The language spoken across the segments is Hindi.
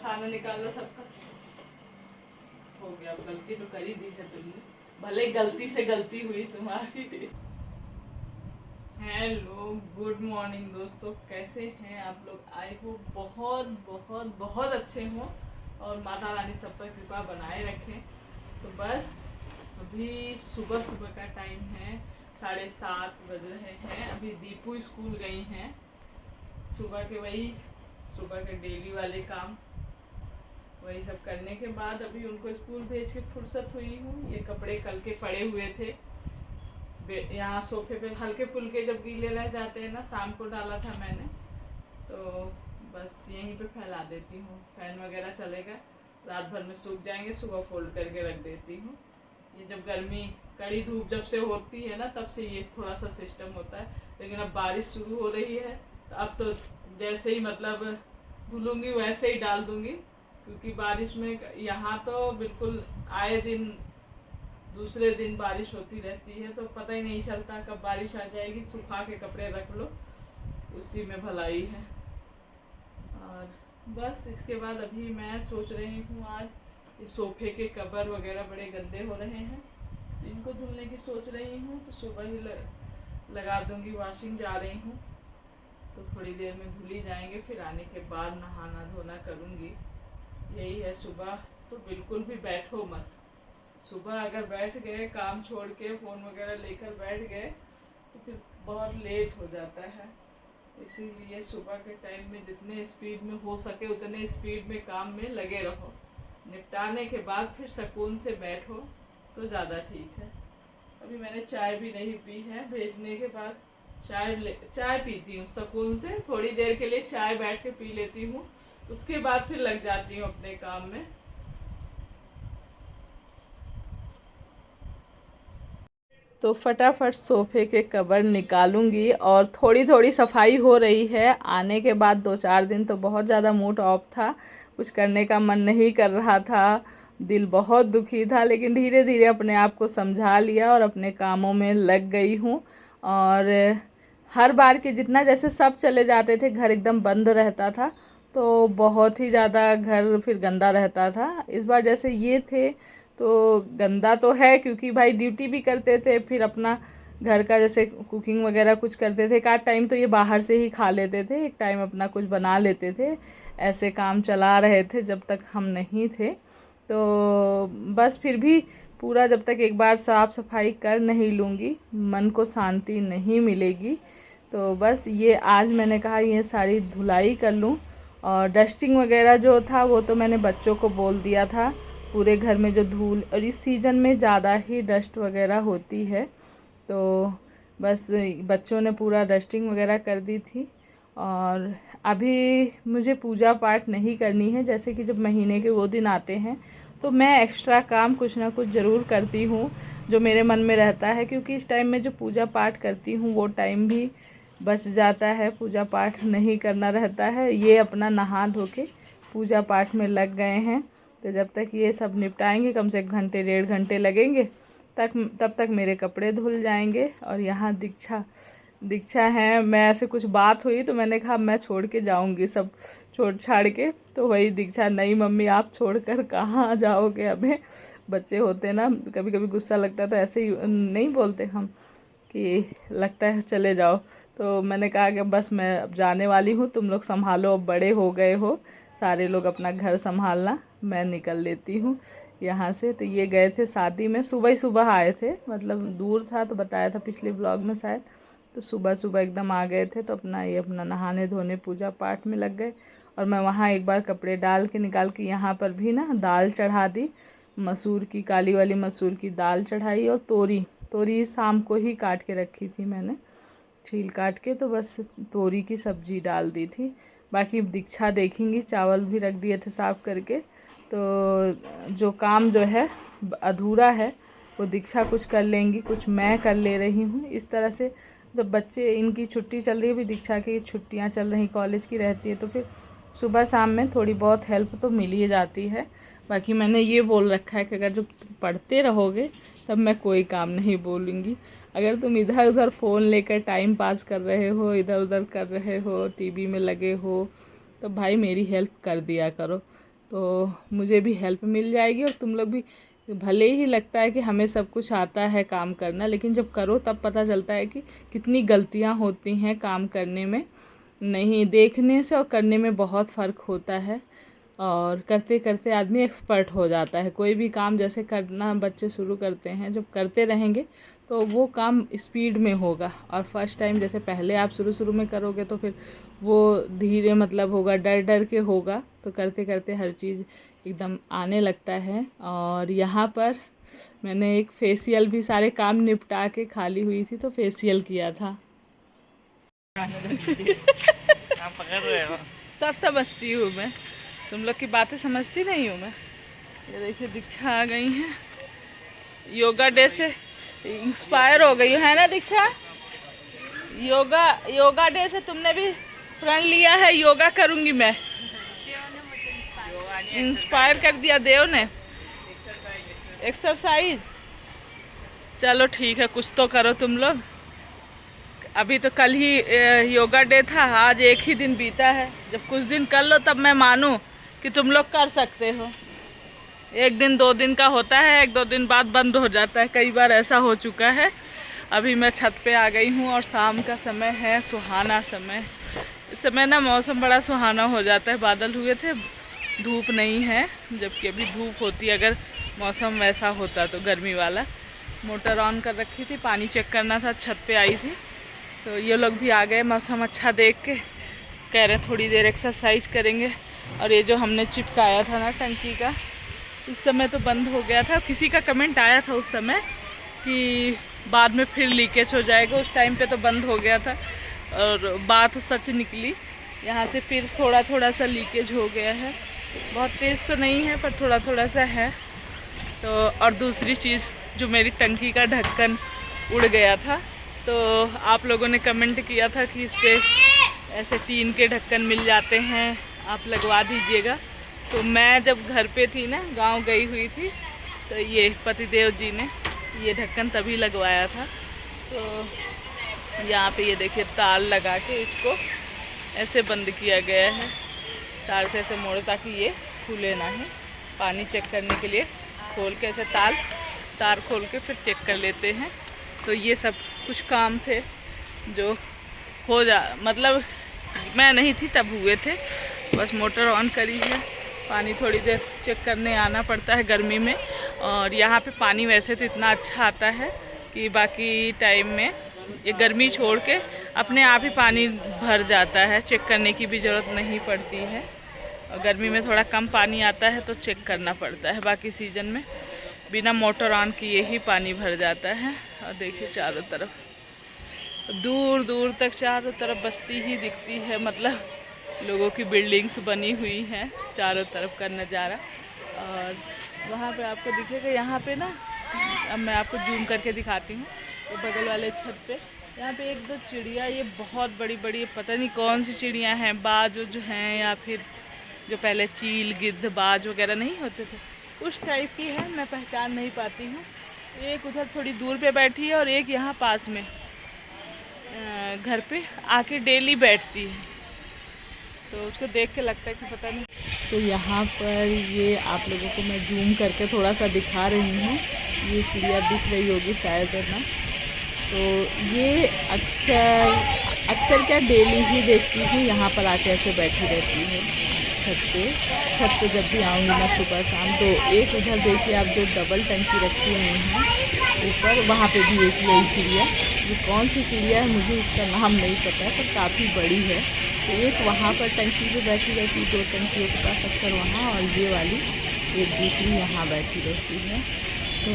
खाना निकालो सबका। हो गया, अब गलती तो कर ही दी है तुमने, भले गलती से गलती हुई तुम्हारी। हेलो, गुड मॉर्निंग दोस्तों, कैसे हैं आप लोग? आई होप बहुत बहुत बहुत अच्छे हों और माता रानी सब पर कृपा बनाए रखें। तो बस अभी सुबह सुबह का टाइम है, 7:30 बज रहे हैं। अभी दीपू स्कूल गई हैं। सुबह के वही सुबह के डेली वाले काम, वही सब करने के बाद अभी उनको स्कूल भेज के फुर्सत हुई हूँ। ये कपड़े कल के पड़े हुए थे यहाँ सोफे पे, हल्के फुल्के जब गीले रह जाते हैं ना, शाम को डाला था मैंने, तो बस यहीं पे फैला देती हूँ। फैन वगैरह चलेगा, रात भर में सूख जाएंगे, सुबह फोल्ड करके रख देती हूँ। ये जब गर्मी कड़ी धूप जब से होती है ना, तब से ये थोड़ा सा सिस्टम होता है। लेकिन अब बारिश शुरू हो रही है, तो अब तो जैसे ही मतलब धुलूँगी वैसे ही डाल दूँगी, क्योंकि बारिश में यहाँ तो बिल्कुल आए दिन दूसरे दिन बारिश होती रहती है, तो पता ही नहीं चलता कब बारिश आ जाएगी। सुखा के कपड़े रख लो, उसी में भलाई है। और बस इसके बाद अभी मैं सोच रही हूँ, आज ये सोफे के कवर वगैरह बड़े गंदे हो रहे हैं, तो इनको धुलने की सोच रही हूँ। तो सुबह ही लगा दूँगी, वॉशिंग जा रही हूँ, तो थोड़ी देर में धुल ही जाएंगे। फिर आने के बाद नहाना धोना करूँगी। यही है, सुबह तो बिल्कुल भी बैठो मत। सुबह अगर बैठ गए, काम छोड़ के फ़ोन वगैरह लेकर बैठ गए, तो फिर बहुत लेट हो जाता है। इसीलिए सुबह के टाइम में जितने स्पीड में हो सके उतने स्पीड में काम में लगे रहो। निपटाने के बाद फिर सुकून से बैठो तो ज़्यादा ठीक है। अभी मैंने चाय भी नहीं पी है, भेजने के बाद चाय पीती हूँ सुकून से। थोड़ी देर के लिए चाय बैठ के पी लेती हूँ, उसके बाद फिर लग जाती हूँ अपने काम में। तो फटाफट सोफ़े के कवर निकालूंगी और थोड़ी थोड़ी सफाई हो रही है। आने के बाद 2-4 दिन तो बहुत ज़्यादा मूड ऑफ था, कुछ करने का मन नहीं कर रहा था, दिल बहुत दुखी था। लेकिन धीरे धीरे अपने आप को समझा लिया और अपने कामों में लग गई हूँ। और हर बार के जितना, जैसे सब चले जाते थे, घर एकदम बंद रहता था, तो बहुत ही ज़्यादा घर फिर गंदा रहता था। इस बार जैसे ये थे, तो गंदा तो है क्योंकि भाई ड्यूटी भी करते थे, फिर अपना घर का जैसे कुकिंग वगैरह कुछ करते थे। एक आध टाइम तो ये बाहर से ही खा लेते थे, एक टाइम अपना कुछ बना लेते थे। ऐसे काम चला रहे थे जब तक हम नहीं थे। तो बस फिर भी पूरा जब तक एक बार साफ़ सफाई कर नहीं लूँगी, मन को शांति नहीं मिलेगी। तो बस ये आज मैंने कहा ये सारी धुलाई कर लूँ। और डस्टिंग वगैरह जो था वो तो मैंने बच्चों को बोल दिया था। पूरे घर में जो धूल, और इस सीज़न में ज़्यादा ही डस्ट वगैरह होती है, तो बस बच्चों ने पूरा डस्टिंग वगैरह कर दी थी। और अभी मुझे पूजा पाठ नहीं करनी है। जैसे कि जब महीने के वो दिन आते हैं, तो मैं एक्स्ट्रा काम कुछ ना कुछ ज़रूर करती हूँ जो मेरे मन में रहता है, क्योंकि इस टाइम में जो पूजा पाठ करती हूँ वो टाइम भी बच जाता है, पूजा पाठ नहीं करना रहता है। ये अपना नहा धो के पूजा पाठ में लग गए हैं, तो जब तक ये सब निपटाएंगे, कम से 1-1.5 घंटे लगेंगे, तब तक मेरे कपड़े धुल जाएंगे। और यहाँ दीक्षा है, मैं ऐसे कुछ बात हुई तो मैंने कहा मैं छोड़ के जाऊंगी सब, छोड़ छाड़ के। तो वही दीक्षा, नहीं मम्मी आप छोड़कर कहाँ जाओगे, अबे बच्चे होते ना, कभी कभी गुस्सा लगता है तो ऐसे ही नहीं बोलते हम कि लगता है चले जाओ। तो मैंने कहा कि बस मैं अब जाने वाली हूँ, तुम लोग संभालो, अब बड़े हो गए हो, सारे लोग अपना घर संभालना, मैं निकल लेती हूँ यहाँ से। तो ये गए थे शादी में, सुबह ही सुबह आए थे, मतलब दूर था तो बताया था पिछले ब्लॉग में शायद। तो सुबह सुबह एकदम आ गए थे, तो अपना नहाने धोने पूजा पाठ में लग गए। और मैं वहाँ एक बार कपड़े डाल के निकाल के यहाँ पर भी ना दाल चढ़ा दी, मसूर की, काली वाली मसूर की दाल चढ़ाई। और तोरी शाम को ही काट के रखी थी मैंने, छील काट के, तो बस तोरी की सब्ज़ी डाल दी थी। बाकी दीक्षा देखेंगी, चावल भी रख दिए थे साफ़ करके। तो जो काम जो है अधूरा है वो दीक्षा कुछ कर लेंगी, कुछ मैं कर ले रही हूँ। इस तरह से जब बच्चे, इनकी छुट्टी चल रही है, भी दीक्षा की छुट्टियाँ चल रही, कॉलेज की रहती है, तो फिर सुबह शाम में थोड़ी बहुत हेल्प तो मिल ही जाती है। बाकी मैंने ये बोल रखा है कि अगर जो पढ़ते रहोगे तब मैं कोई काम नहीं बोलूँगी। अगर तुम इधर उधर फ़ोन लेकर टाइम पास कर रहे हो, इधर उधर कर रहे हो, टीवी में लगे हो, तो भाई मेरी हेल्प कर दिया करो। तो मुझे भी हेल्प मिल जाएगी और तुम लोग भी। भले ही लगता है कि हमें सब कुछ आता है काम करना, लेकिन जब करो तब पता चलता है कि कितनी गलतियां होती हैं काम करने में। नहीं, देखने से और करने में बहुत फ़र्क होता है, और करते करते आदमी एक्सपर्ट हो जाता है। कोई भी काम जैसे करना बच्चे शुरू करते हैं, जब करते रहेंगे तो वो काम स्पीड में होगा। और फर्स्ट टाइम जैसे पहले आप शुरू शुरू में करोगे तो फिर वो धीरे मतलब होगा, डर डर के होगा। तो करते करते हर चीज़ एकदम आने लगता है। और यहाँ पर मैंने एक फेशियल भी, सारे काम निपटा के खाली हुई थी तो फेशियल किया था। सब समझती हूँ मैं, तुम लोग की बातें समझती नहीं हूँ मैं। ये देखिए दीक्षा आ गई हैं, योगा डे से इंस्पायर हो गई है ना दीक्षा? योगा डे से तुमने भी प्रण लिया है योगा करूँगी मैं। इंस्पायर कर दिया देव ने। एक्सरसाइज, चलो ठीक है, कुछ तो करो तुम लोग। अभी तो कल ही योगा डे था, आज एक ही दिन बीता है। जब कुछ दिन कर लो तब मैं मानूं कि तुम लोग कर सकते हो। एक दिन 2 दिन का होता है, 1-2 दिन बाद बंद हो जाता है, कई बार ऐसा हो चुका है। अभी मैं छत पे आ गई हूँ और शाम का समय है, सुहाना समय। इस समय ना मौसम बड़ा सुहाना हो जाता है, बादल हुए थे, धूप नहीं है, जबकि अभी धूप होती अगर मौसम वैसा होता तो गर्मी वाला। मोटर ऑन कर रखी थी, पानी चेक करना था, छत पे आई थी तो ये लोग भी आ गए मौसम अच्छा देख के। कह रहे थोड़ी देर एक्सरसाइज करेंगे। और ये जो हमने चिपकाया था ना टंकी का, उस समय तो बंद हो गया था। किसी का कमेंट आया था उस समय कि बाद में फिर लीकेज हो जाएगा, उस टाइम पे तो बंद हो गया था और बात सच निकली। यहाँ से फिर थोड़ा थोड़ा सा लीकेज हो गया है, बहुत तेज़ तो नहीं है पर थोड़ा थोड़ा सा है। तो और दूसरी चीज़, जो मेरी टंकी का ढक्कन उड़ गया था, तो आप लोगों ने कमेंट किया था कि इस पर ऐसे टीन के ढक्कन मिल जाते हैं, आप लगवा दीजिएगा। तो मैं जब घर पे थी ना, गांव गई हुई थी, तो ये पतिदेव जी ने ये ढक्कन तभी लगवाया था। तो यहाँ पे ये देखिए तार लगा के इसको ऐसे बंद किया गया है, तार से ऐसे मोड़ो ताकि ये खुले ना है। पानी चेक करने के लिए खोल के ऐसे तार खोल के फिर चेक कर लेते हैं। तो ये सब कुछ काम थे जो मतलब मैं नहीं थी तब हुए थे। बस मोटर ऑन करी है, पानी थोड़ी देर चेक करने आना पड़ता है गर्मी में। और यहाँ पे पानी वैसे तो इतना अच्छा आता है कि बाकी टाइम में ये गर्मी छोड़ के अपने आप ही पानी भर जाता है, चेक करने की भी ज़रूरत नहीं पड़ती है। और गर्मी में थोड़ा कम पानी आता है तो चेक करना पड़ता है, बाकी सीज़न में बिना मोटर ऑन किए ही पानी भर जाता है। और देखिए चारों तरफ, दूर दूर तक चारों तरफ बस्ती ही दिखती है, मतलब लोगों की बिल्डिंग्स बनी हुई हैं चारों तरफ का नज़ारा। और वहाँ पे आपको दिखेगा, यहाँ पे ना, अब मैं आपको जूम करके दिखाती हूँ, तो बगल वाले छत पे यहाँ पे 1-2 चिड़िया, ये बहुत बड़ी बड़ी, पता नहीं कौन सी चिड़िया हैं, बाज जो हैं या फिर जो पहले चील गिद्ध बाज वगैरह नहीं होते थे, उस टाइप की है, मैं पहचान नहीं पाती हूँ। एक उधर थोड़ी दूर पे बैठी है और एक यहाँ पास में घर पे आके डेली बैठती है, तो उसको देख के लगता है कि पता नहीं। तो यहाँ पर ये आप लोगों को मैं जूम करके थोड़ा सा दिखा रही हूँ, ये चिड़िया दिख रही होगी शायद ना। तो ये अक्सर क्या डेली ही देखती हूँ, यहाँ पर आके ऐसे बैठी रहती है छत पे जब भी आऊँगी मैं सुबह शाम। तो एक उधर देखिए आप, जो डबल टंकी रखी हुई हैं ऊपर, वहाँ पे भी एक यही चिड़िया, ये कौन सी चिड़िया है मुझे इसका नाम नहीं पता है, पर काफ़ी बड़ी है। तो एक वहाँ पर टंकी पे बैठी रहती है, 2 टंकियों के पास अक्सर वहाँ, और ये वाली एक दूसरी यहाँ बैठी रहती है। तो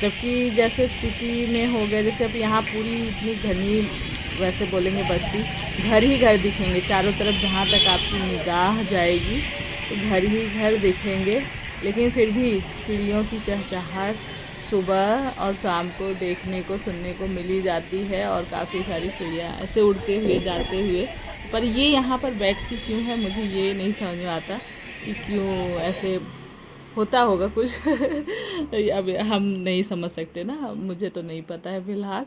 जबकि जैसे सिटी में हो गया, जैसे अब यहाँ पूरी इतनी घनी, वैसे बोलेंगे बस्ती, घर ही घर दिखेंगे चारों तरफ, जहाँ तक आपकी निगाह जाएगी तो घर ही घर दिखेंगे। लेकिन फिर भी चिड़ियों की चहचहाहट सुबह और शाम को देखने को, सुनने को मिली जाती है, और काफ़ी सारी चिड़िया ऐसे उड़ते हुए जाते हुए। पर ये यहाँ पर बैठती क्यों है, मुझे ये नहीं समझ में आता कि क्यों ऐसे होता होगा कुछ अब हम नहीं समझ सकते ना, मुझे तो नहीं पता है फ़िलहाल।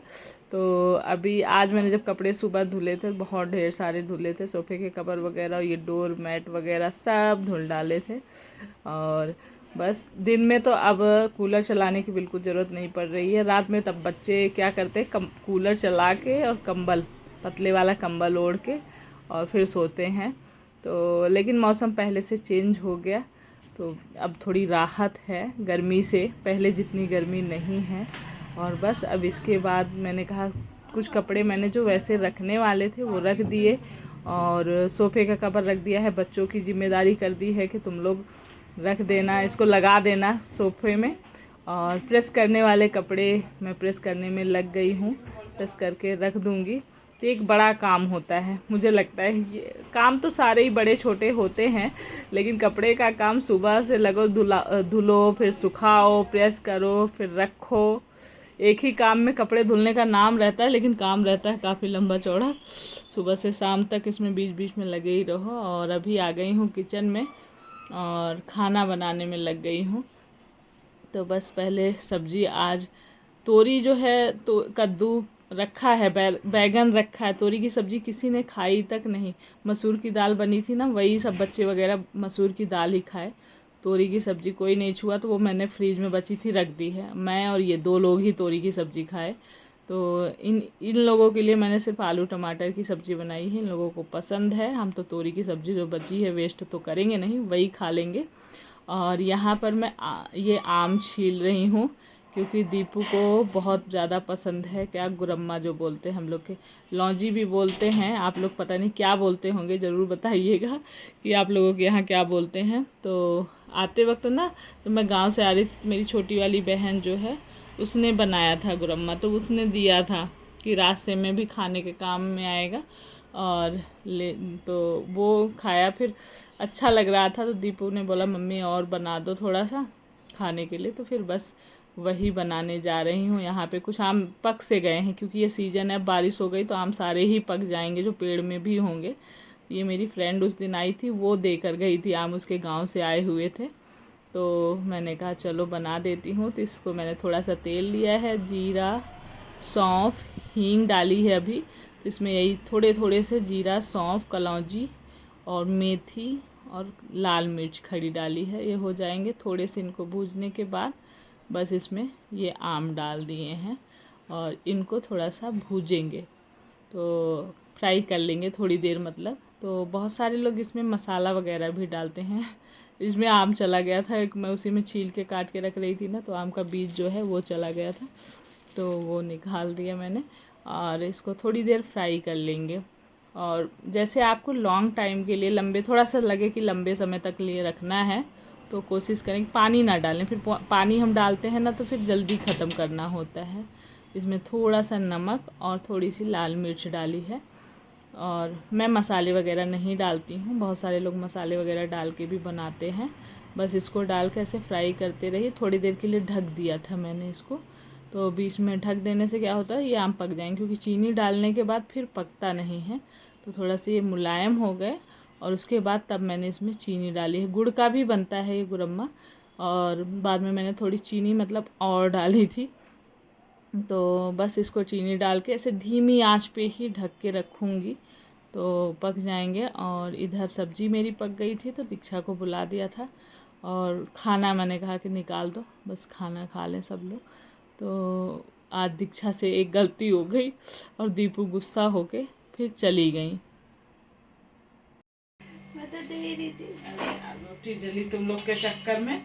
तो अभी आज मैंने जब कपड़े सुबह धुले थे, बहुत ढेर सारे धुले थे, सोफ़े के कवर वगैरह, ये डोर मैट वगैरह सब धुल डाले थे। और बस दिन में तो अब कूलर चलाने की बिल्कुल ज़रूरत नहीं पड़ रही है। रात में तब बच्चे क्या करते हैं, कूलर चला के और कंबल, पतले वाला कंबल ओढ़ के और फिर सोते हैं। तो लेकिन मौसम पहले से चेंज हो गया, तो अब थोड़ी राहत है गर्मी से, पहले जितनी गर्मी नहीं है। और बस अब इसके बाद मैंने कहा कुछ कपड़े मैंने जो वैसे रखने वाले थे वो रख दिए, और सोफ़े का कवर रख दिया है। बच्चों की जिम्मेदारी कर दी है कि तुम लोग रख देना, इसको लगा देना सोफ़े में। और प्रेस करने वाले कपड़े मैं प्रेस करने में लग गई हूँ, प्रेस करके रख दूँगी। तो एक बड़ा काम होता है, मुझे लगता है ये काम तो सारे ही बड़े छोटे होते हैं, लेकिन कपड़े का काम सुबह से लगो, धुलो, फिर सुखाओ, प्रेस करो, फिर रखो। एक ही काम में कपड़े धुलने का नाम रहता है, लेकिन काम रहता है काफ़ी लंबा चौड़ा। सुबह से शाम तक इसमें बीच बीच में लगे ही रहो। और अभी आ गई हूँ किचन में और खाना बनाने में लग गई हूँ। तो बस पहले सब्जी, आज तोरी जो है, तो कद्दू रखा है, बैगन रखा है। तोरी की सब्ज़ी किसी ने खाई तक नहीं। मसूर की दाल बनी थी ना, वही सब बच्चे वगैरह मसूर की दाल ही खाए। तोरी की सब्ज़ी कोई नहीं छुआ, तो वो मैंने फ्रिज में बची थी रख दी है। मैं और ये 2 लोग ही तोरी की सब्ज़ी खाए। तो इन लोगों के लिए मैंने सिर्फ आलू टमाटर की सब्ज़ी बनाई है। इन लोगों को पसंद है। हम तो तोरी की सब्ज़ी जो बची है वेस्ट तो करेंगे नहीं, वही खा लेंगे। और यहाँ पर मैं ये आम छील रही हूँ, क्योंकि दीपू को बहुत ज़्यादा पसंद है। क्या, गुरम्मा जो बोलते हैं हम लोग के, लौंजी भी बोलते हैं, आप लोग पता नहीं क्या बोलते होंगे, ज़रूर बताइएगा कि आप लोगों के यहाँ क्या बोलते हैं। तो आते वक्त ना, तो मैं गांव से आ रही थी, मेरी छोटी वाली बहन जो है उसने बनाया था गुरम्मा, तो उसने दिया था कि रास्ते में भी खाने के काम में आएगा। और तो वो खाया, फिर अच्छा लग रहा था, तो दीपू ने बोला मम्मी और बना दो थोड़ा सा खाने के लिए। तो फिर बस वही बनाने जा रही हूँ। यहाँ पे कुछ आम पक से गए हैं, क्योंकि ये सीज़न है, बारिश हो गई तो आम सारे ही पक जाएंगे जो पेड़ में भी होंगे। ये मेरी फ्रेंड उस दिन आई थी, वो देकर गई थी आम, उसके गांव से आए हुए थे। तो मैंने कहा चलो बना देती हूँ। तो इसको मैंने थोड़ा सा तेल लिया है, जीरा, सौंफ, हींग डाली है अभी। तो इसमें यही थोड़े थोड़े से जीरा, सौंफ, कलौंजी और मेथी और लाल मिर्च खड़ी डाली है। ये हो जाएंगे थोड़े से, इनको भूनने के बाद बस इसमें ये आम डाल दिए हैं और इनको थोड़ा सा भूजेंगे, तो फ्राई कर लेंगे थोड़ी देर मतलब। तो बहुत सारे लोग इसमें मसाला वगैरह भी डालते हैं। इसमें आम चला गया था एक, मैं उसी में छील के काट के रख रही थी ना, तो आम का बीज जो है वो चला गया था, तो वो निकाल दिया मैंने। और इसको थोड़ी देर फ्राई कर लेंगे। और जैसे आपको लॉन्ग टाइम के लिए, लंबे थोड़ा सा लगे कि लंबे समय तक लिए रखना है, तो कोशिश करें पानी ना डालें। फिर पानी हम डालते हैं ना, तो फिर जल्दी ख़त्म करना होता है। इसमें थोड़ा सा नमक और थोड़ी सी लाल मिर्च डाली है। और मैं मसाले वगैरह नहीं डालती हूँ, बहुत सारे लोग मसाले वगैरह डाल के भी बनाते हैं। बस इसको डाल के ऐसे फ्राई करते रहिए। थोड़ी देर के लिए ढक दिया था मैंने इसको, तो बीच में ढक देने से क्या होता है, ये आम पक जाएंगे, क्योंकि चीनी डालने के बाद फिर पकता नहीं है। तो थोड़ा सा ये मुलायम हो गए, और उसके बाद तब मैंने इसमें चीनी डाली है। गुड़ का भी बनता है ये गुरम्मा, और बाद में मैंने थोड़ी चीनी मतलब और डाली थी। तो बस इसको चीनी डाल के ऐसे धीमी आंच पे ही ढक के रखूँगी, तो पक जाएंगे। और इधर सब्जी मेरी पक गई थी, तो दीक्षा को बुला दिया था, और खाना मैंने कहा कि निकाल दो, बस खाना खा लें सब लोग। तो आज दीक्षा से एक गलती हो गई, और दीपू गुस्सा होके फिर चली गई। मैं तो दे रही थी, रोटी जली तुम लोग के चक्कर में।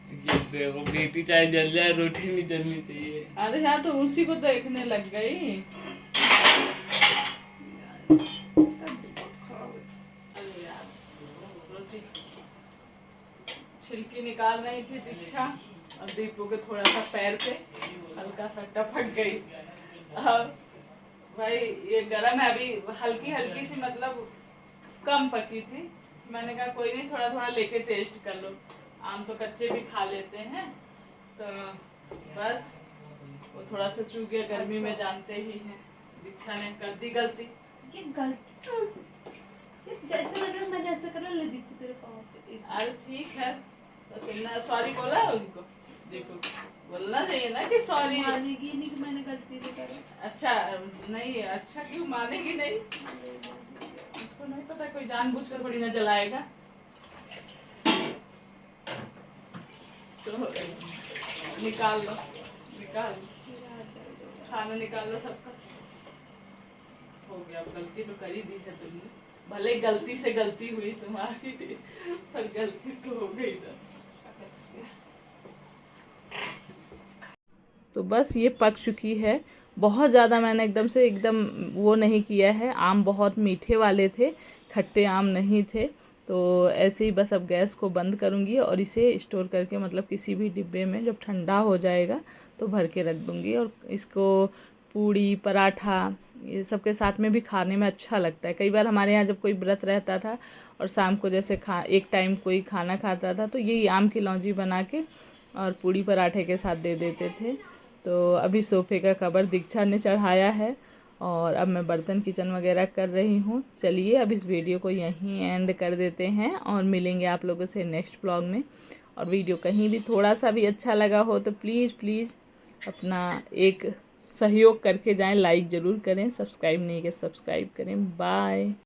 ये देखो, बेटी चाहे जल जाए, रोटी नहीं जलनी चाहिए। अरे हाँ, तो उसी को देखने लग गई। छिलकी निकाल रही थी दीक्षा, और दीपू के थोड़ा सा पैर पे हल्का सा टपक गई। भाई ये गरम है, अभी हल्की हल्की सी मतलब कम पकी थी। मैंने कहा कोई नहीं, थोड़ा थोड़ा लेके टेस्ट कर लो, आम तो कच्चे भी खा लेते हैं। तो बस वो थोड़ा सा चूक गया, गर्मी में जानते ही हैं। दीक्षा ने कर दी गलती। ये गलती जैसे लग रहा है मैंने ऐसा करा, लगी थी तेरे पाँव पे। अरे ठीक है, तो तो तुमने सॉरी बोला है उनको? देखो बोलना चाहिए ना कि सॉरी। मानेगी नहीं कि मैंने गलती नहीं करी। अच्छा नहीं, अच्छा क्यों मानेगी नहीं? उसको नहीं पता कोई जानबूझकर थोड़ी ना जलाएगा। तो निकाल लो, निकाल लो, खाना निकाल लो सबका। हो गया, अब गलती तो कर ही दी है तुमने, भले गलती से गलती हुई तुम्हारी, पर गलती तो हो गई ना। तो बस ये पक चुकी है। बहुत ज़्यादा मैंने एकदम वो नहीं किया है। आम बहुत मीठे वाले थे, खट्टे आम नहीं थे। तो ऐसे ही बस अब गैस को बंद करूँगी और इसे स्टोर करके मतलब किसी भी डिब्बे में जब ठंडा हो जाएगा तो भर के रख दूँगी। और इसको पूड़ी पराठा ये सब के साथ में भी खाने में अच्छा लगता है। कई बार हमारे यहाँ जब कोई व्रत रहता था और शाम को जैसे एक टाइम कोई खाना खाता था तो यही आम की लौंजी बना के और पूड़ी पराठे के साथ दे देते थे। तो अभी सोफ़े का कवर दीक्षा ने चढ़ाया है और अब मैं बर्तन किचन वगैरह कर रही हूँ। चलिए अब इस वीडियो को यहीं एंड कर देते हैं और मिलेंगे आप लोगों से नेक्स्ट ब्लॉग में। और वीडियो कहीं भी थोड़ा सा भी अच्छा लगा हो तो प्लीज़ अपना एक सहयोग करके जाएं, लाइक ज़रूर करें, सब्सक्राइब नहीं किया सब्सक्राइब करें। बाय।